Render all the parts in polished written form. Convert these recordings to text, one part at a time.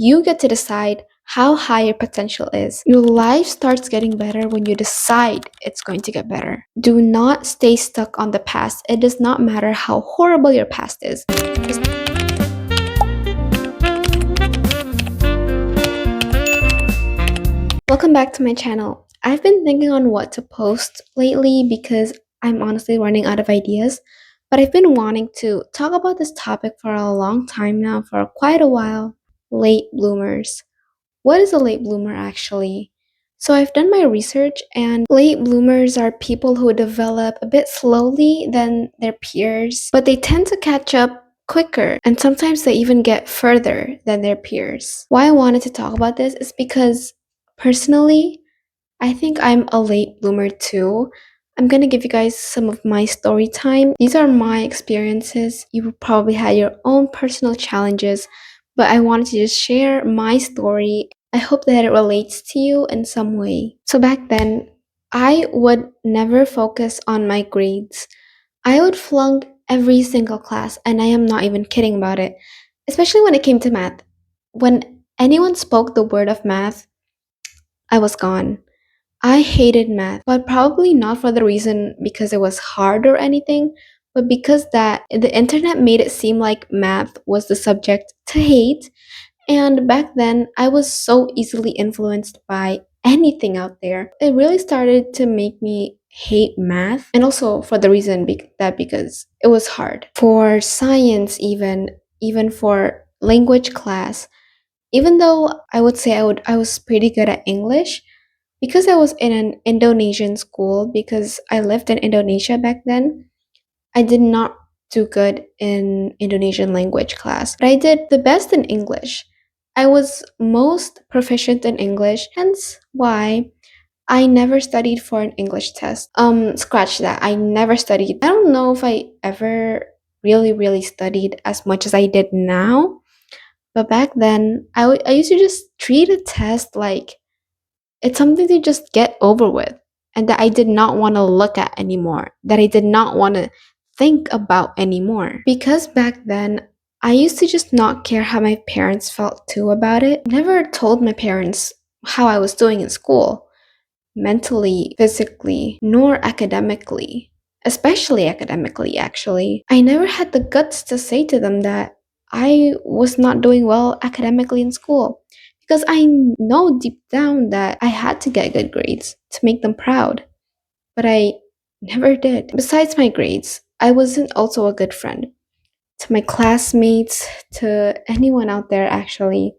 You get to decide how high your potential is. Your life starts getting better when you decide it's going to get better. Do not stay stuck on the past. It does not matter how horrible your past is. Welcome back to my channel. I've been thinking on what to post lately because I'm honestly running out of ideas, but I've been wanting to talk about this topic for a long time now, for quite a while. Late bloomers. What is a late bloomer actually? So I've done my research, and late bloomers are people who develop a bit slowly than their peers, but they tend to catch up quicker, and sometimes they even get further than their peers. Why I wanted to talk about this is because personally, I think I'm a late bloomer too. I'm gonna give you guys some of my story time. These are my experiences. You probably had your own personal challenges, but I wanted to just share my story. I hope that it relates to you in some way. So back then, I would never focus on my grades. I would flunk every single class, and I am not even kidding about it, especially when it came to math. When anyone spoke the word of math, I was gone. I hated math, but probably not for the reason because it was hard or anything, but because that the internet made it seem like math was the subject to hate. And back then, I was so easily influenced by anything out there. It really started to make me hate math, and also for the reason that because it was hard. For science, even for language class, even though I would say I was pretty good at English, because I was in an Indonesian school, because I lived in Indonesia back then, I did not do good in Indonesian language class, but I did the best in English. I was most proficient in English, hence why I never studied for an English test. Scratch that. I never studied. I don't know if I ever really studied as much as I did now, but back then, I used to just treat a test like it's something to just get over with, and that I did not want to look at anymore, that I did not want to think about anymore. Because back then, I used to just not care how my parents felt too about it. Never told my parents how I was doing in school, mentally, physically, nor academically. Especially academically, actually. I never had the guts to say to them that I was not doing well academically in school, because I know deep down that I had to get good grades to make them proud, but I never did. Besides my grades, I wasn't also a good friend to my classmates, to anyone out there actually.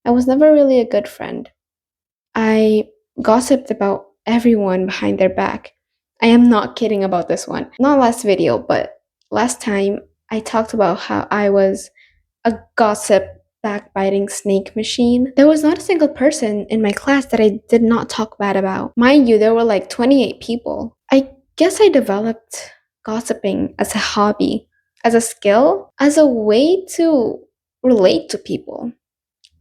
I was never really a good friend. I gossiped about everyone behind their back. I am not kidding about this one. Not last video, but last time I talked about how I was a gossip backbiting snake machine. There was not a single person in my class that I did not talk bad about. Mind you, there were like 28 people. I guess I developed gossiping as a hobby, as a skill, as a way to relate to people.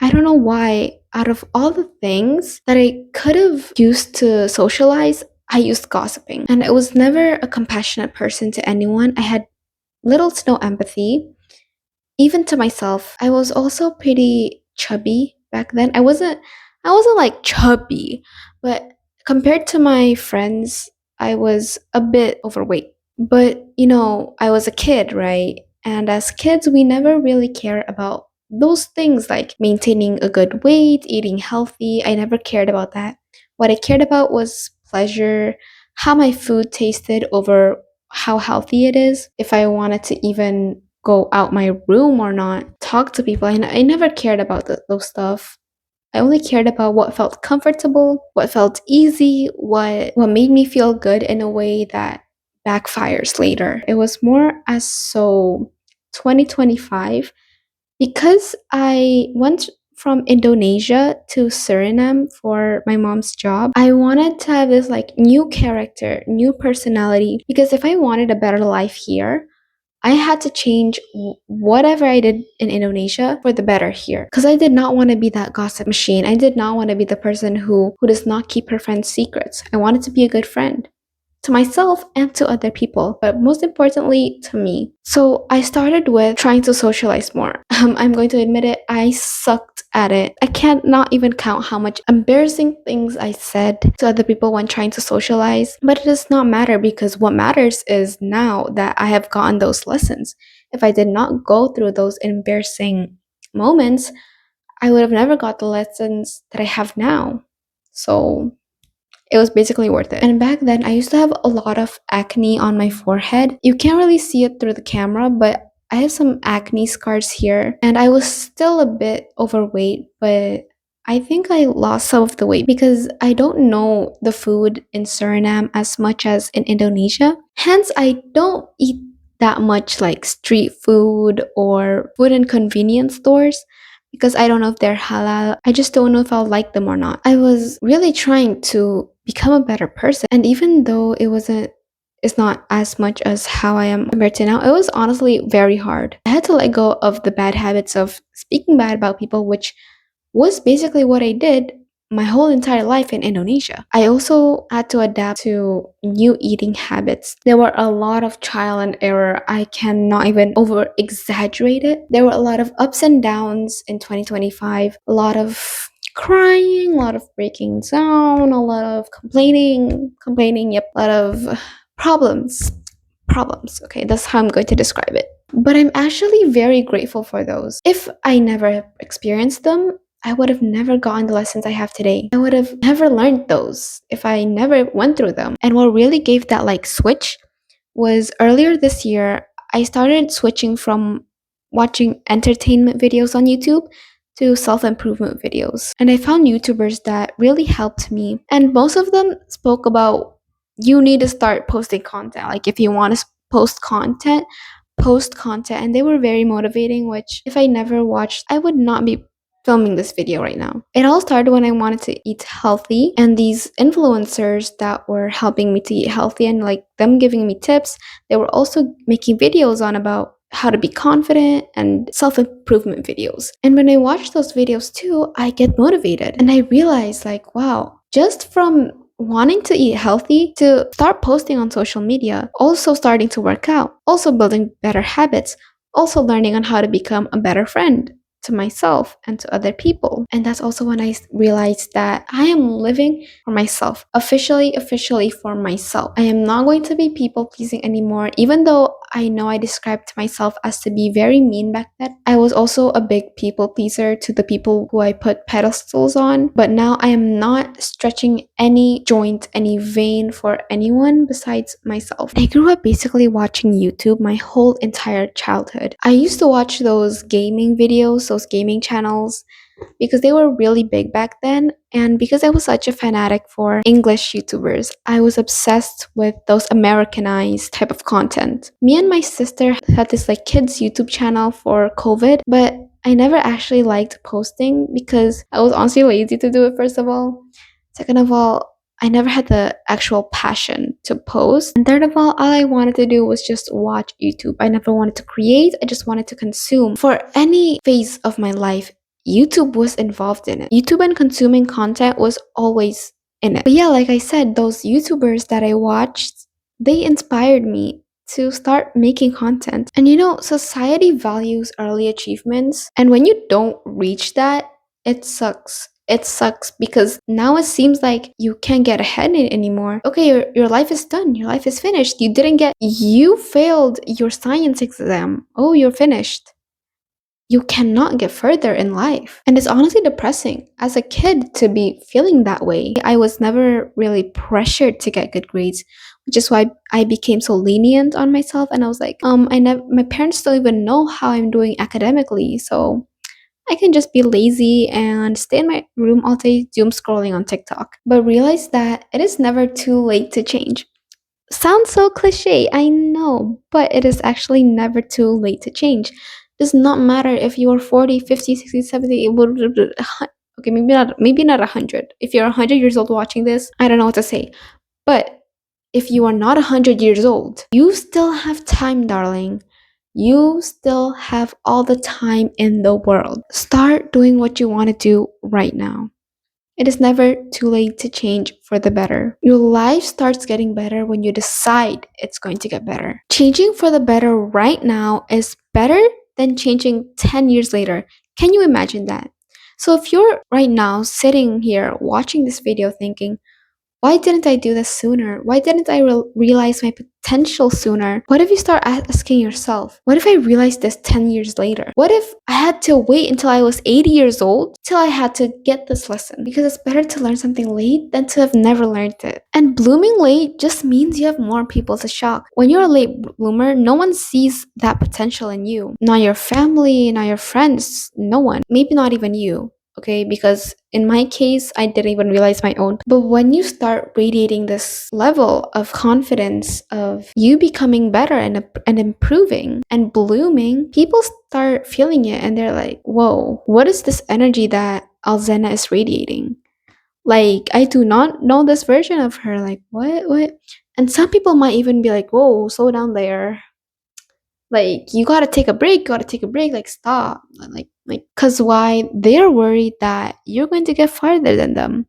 I don't know why, out of all the things that I could have used to socialize, I used gossiping. And I was never a compassionate person to anyone. I had little to no empathy, even to myself. I was also pretty chubby back then. I wasn't like chubby, but compared to my friends, I was a bit overweight. But I was a kid, right? And as kids, we never really care about those things like maintaining a good weight, eating healthy. I never cared about that. What I cared about was pleasure, how my food tasted over how healthy it is, if I wanted to even go out my room or not, talk to people. I never cared about those stuff. I only cared about what felt comfortable, what felt easy, what made me feel good in a way that backfires later. It was more as so 2025, because I went from Indonesia to Suriname for my mom's job. I wanted to have this like new character, new personality, because if I wanted a better life here, I had to change whatever I did in Indonesia for the better here. Because I did not want to be that gossip machine. I did not want to be the person who does not keep her friends' secrets. I wanted to be a good friend to myself and to other people, but most importantly to me. So I started with trying to socialize more. I'm going to admit it, I sucked at it. I can't not even count how much embarrassing things I said to other people when trying to socialize, but it does not matter because what matters is now that I have gotten those lessons. If I did not go through those embarrassing moments, I would have never got the lessons that I have now. So it was basically worth it. And back then, I used to have a lot of acne on my forehead. You can't really see it through the camera, but I have some acne scars here. And I was still a bit overweight, but I think I lost some of the weight because I don't know the food in Suriname as much as in Indonesia. Hence, I don't eat that much like street food or food in convenience stores because I don't know if they're halal. I just don't know if I'll like them or not. I was really trying to become a better person. And even though it's not as much as how I am compared to now, it was honestly very hard. I had to let go of the bad habits of speaking bad about people, which was basically what I did my whole entire life in Indonesia. I also had to adapt to new eating habits. There were a lot of trial and error. I cannot even over exaggerate it. There were a lot of ups and downs in 2025, a lot of crying, a lot of breaking down, a lot of complaining, yep, a lot of problems. Problems. Okay, that's how I'm going to describe it. But I'm actually very grateful for those. If I never experienced them, I would have never gotten the lessons I have today. I would have never learned those if I never went through them. And what really gave that like switch was earlier this year, I started switching from watching entertainment videos on YouTube to self improvement videos. And I found YouTubers that really helped me. And most of them spoke about you need to start posting content. Like if you want to post content. And they were very motivating, which if I never watched, I would not be filming this video right now. It all started when I wanted to eat healthy, and these influencers that were helping me to eat healthy and like them giving me tips, they were also making videos on about how to be confident and self-improvement videos. And when I watch those videos too, I get motivated and I realize like, wow, just from wanting to eat healthy to start posting on social media, also starting to work out, also building better habits, also learning on how to become a better friend to myself and to other people. And that's also when I realized that I am living for myself, officially for myself. I am not going to be people pleasing anymore, even though I know I described myself as to be very mean back then. I was also a big people pleaser to the people who I put pedestals on, but now I am not stretching any joint, any vein for anyone besides myself. I grew up basically watching YouTube my whole entire childhood. I used to watch those gaming videos, those gaming channels, because they were really big back then. And because I was such a fanatic for English YouTubers, I was obsessed with those Americanized type of content. Me and my sister had this like kids YouTube channel for COVID, but I never actually liked posting because I was honestly lazy to do it, first of all. Second of all, I never had the actual passion to post. And third of all I wanted to do was just watch YouTube. I never wanted to create, I just wanted to consume. For any phase of my life, YouTube was involved in it. YouTube and consuming content was always in it. But yeah, like I said, those YouTubers that I watched, they inspired me to start making content. And society values early achievements. And when you don't reach that, it sucks. It sucks because now it seems like you can't get ahead anymore. Okay, your life is done. Your life is finished. You failed your science exam. Oh, you're finished. You cannot get further in life. And it's honestly depressing as a kid to be feeling that way. I was never really pressured to get good grades, which is why I became so lenient on myself. And I was like, my parents don't even know how I'm doing academically. So I can just be lazy and stay in my room all day doom scrolling on TikTok. But realize that it is never too late to change. Sounds so cliche, I know, but it is actually never too late to change. Does not matter if you are 40, 50, 60, 70, okay, maybe not 100. If you're 100 years old watching this, I don't know what to say. But if you are not 100 years old, you still have time, darling. You still have all the time in the world. Start doing what you want to do right now. It is never too late to change for the better. Your life starts getting better when you decide it's going to get better. Changing for the better right now is better than changing 10 years later. Can you imagine that? So if you're right now sitting here watching this video thinking, why didn't I do this sooner? Why didn't I realize my potential sooner? What if you start asking yourself, what if I realized this 10 years later? What if I had to wait until I was 80 years old till I had to get this lesson? Because it's better to learn something late than to have never learned it. And blooming late just means you have more people to shock. When you're a late bloomer, no one sees that potential in you. Not your family, not your friends, no one. Maybe not even you. Okay, because in my case, I didn't even realize my own. But when you start radiating this level of confidence, of you becoming better and improving and blooming, people start feeling it and they're like, whoa, what is this energy that Alzena is radiating? Like, I do not know this version of her. Like, what? And some people might even be like, whoa, slow down there. Like, you gotta take a break, like, stop. Cause why? They're worried that you're going to get farther than them,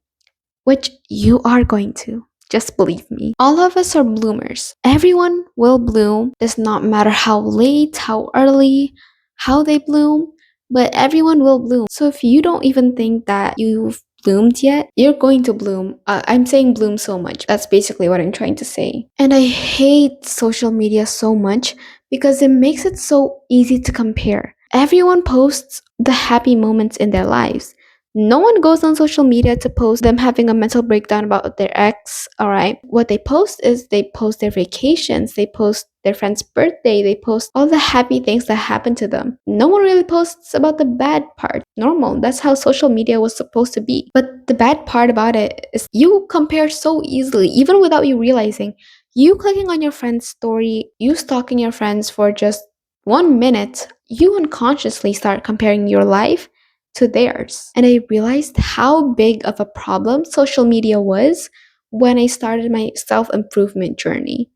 which you are going to. Just believe me. All of us are bloomers. Everyone will bloom. Does not matter how late, how early, how they bloom, but everyone will bloom. So if you don't even think that you've bloomed yet, you're going to bloom. I'm saying bloom so much. That's basically what I'm trying to say. And I hate social media so much because it makes it so easy to compare. Everyone posts the happy moments in their lives. No one goes on social media to post them having a mental breakdown about their ex, all right? What they post is they post their vacations, they post their friend's birthday, they post all the happy things that happened to them. No one really posts about the bad part. Normal. That's how social media was supposed to be. But the bad part about it is you compare so easily, even without you realizing. You clicking on your friend's story, you stalking your friends for just 1 minute, you unconsciously start comparing your life to theirs. And I realized how big of a problem social media was when I started my self improvement journey.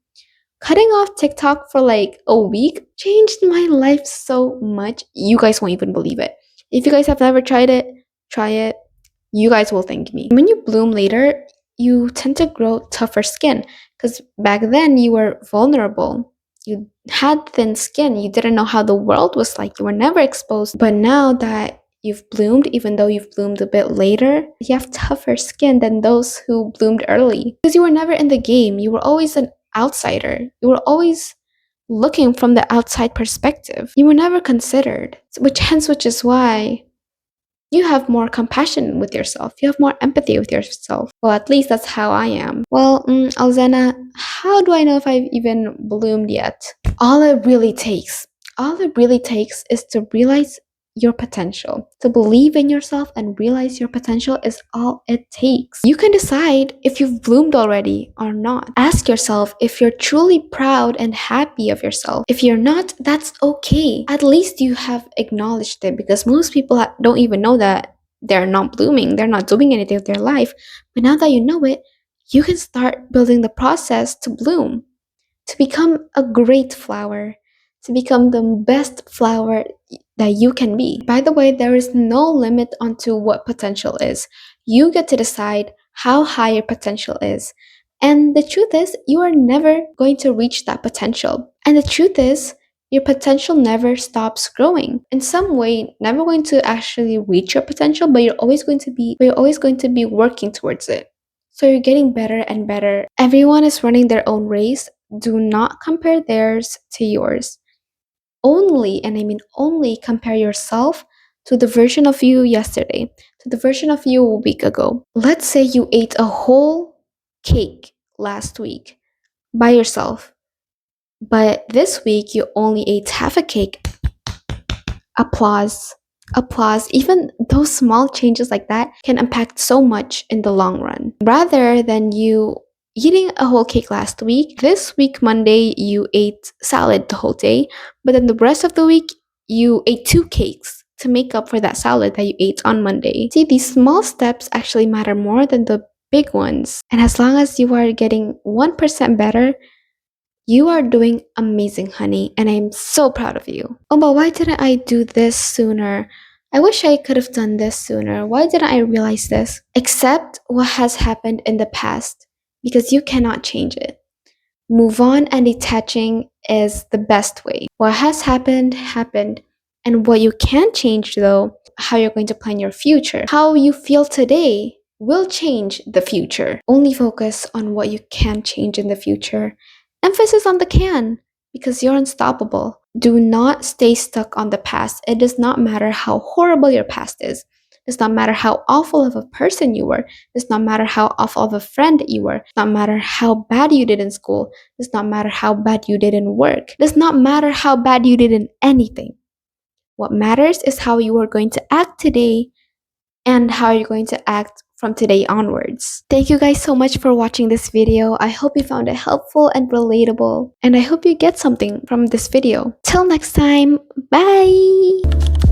Cutting off TikTok for like a week changed my life so much. You guys won't even believe it. If you guys have never tried it, try it. You guys will thank me. When you bloom later, you tend to grow tougher skin because back then you were vulnerable. You had thin skin. You didn't know how the world was like. You were never exposed. But now that you've bloomed, even though you've bloomed a bit later, you have tougher skin than those who bloomed early. Because you were never in the game. You were always an outsider. You were always looking from the outside perspective. You were never considered. Which is why you have more compassion with yourself. You have more empathy with yourself. Well, at least that's how I am. Well, Alzena, how do I know if I've even bloomed yet? All it really takes is to realize your potential. To believe in yourself and realize your potential is all it takes. You can decide if you've bloomed already or not. Ask yourself if you're truly proud and happy of yourself. If you're not, that's okay. At least you have acknowledged it because most people don't even know that they're not blooming. They're not doing anything with their life. But now that you know it, you can start building the process to bloom, to become a great flower, to become the best flower that you can be. By the way, there is no limit onto what potential is. You get to decide how high your potential is. And the truth is, you are never going to reach that potential. And the truth is, your potential never stops growing. In some way, never going to actually reach your potential, but you're always going to be working towards it. So you're getting better and better. Everyone is running their own race. Do not compare theirs to yours. Only, and I mean only, compare yourself to the version of you yesterday, to the version of you a week ago. Let's say you ate a whole cake last week by yourself, but this week you only ate half a cake. Applause. Applause. Even those small changes like that can impact so much in the long run. Rather than you eating a whole cake last week, this week, Monday, you ate salad the whole day, but then the rest of the week, you ate 2 cakes to make up for that salad that you ate on Monday. See, these small steps actually matter more than the big ones. And as long as you are getting 1% better, you are doing amazing, honey, and I am so proud of you. Oh, but why didn't I do this sooner? I wish I could have done this sooner. Why didn't I realize this? Accept what has happened in the past because you cannot change it. Move on, and detaching is the best way. What has happened, happened. And what you can change, though, how you're going to plan your future. How you feel today will change the future. Only focus on what you can change in the future. Emphasis on the can, because you're unstoppable. Do not stay stuck on the past. It does not matter how horrible your past is. It does not matter how awful of a person you were. It does not matter how awful of a friend you were. It does not matter how bad you did in school. It does not matter how bad you did in work. It does not matter how bad you did in anything. What matters is how you are going to act today and how you're going to act from today onwards. Thank you guys so much for watching this video. I hope you found it helpful and relatable, and I hope you get something from this video. Till next time, bye!